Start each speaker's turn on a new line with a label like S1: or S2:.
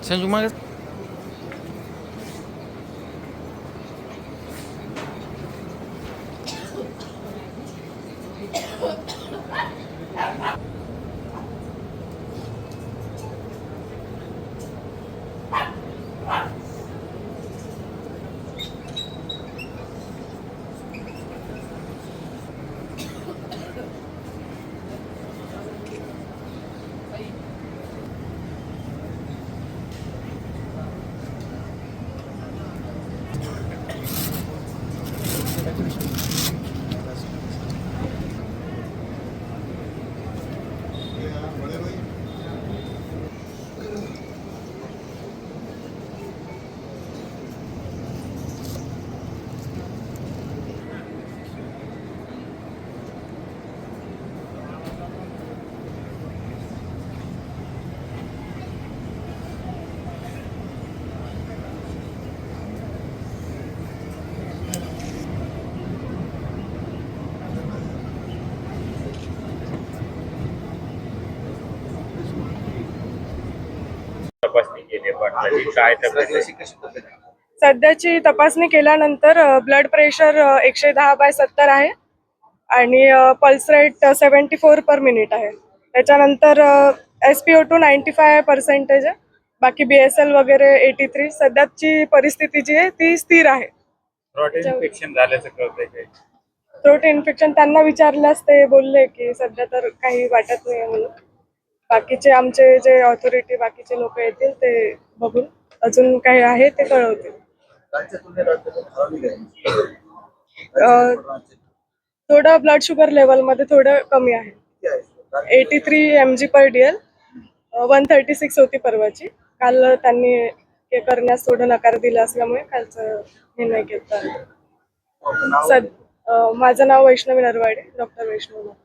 S1: संजू मागे
S2: तपासणी केली पण काय
S3: सध्याची तपासणी केल्यानंतर ब्लड प्रेशर 110/70 आहे आणि पल्स रेट 74 पर मिनिट आहे. त्याच्यानंतर SpO2 95% आहे. बाकी BSL वगैरे 83. सध्याची परिस्थिती जी आहे ती स्थिर आहे.
S2: थ्रोट इन्फेक्शन झाल्याचं कळतंय काय?
S3: थ्रोट इन्फेक्शन त्यांना विचारल्यास ते बोलले की सध्या तर काही वाटत नाही म्हणून. बाकीचे आमचे जे ऑथॉरिटी बाकीचे लोक येतील ते बघून अजून काही आहे ते कळवतील. थोडं ब्लड शुगर लेवल मध्ये थोडं कमी आहे. 83 mg/dl 136 होती परवाची. काल त्यांनी हे करण्यास थोडं नकार दिला असल्यामुळे कालचं निर्णय घेतला. माझं नाव वैष्णवी नरवाडे, डॉक्टर वैष्णवी.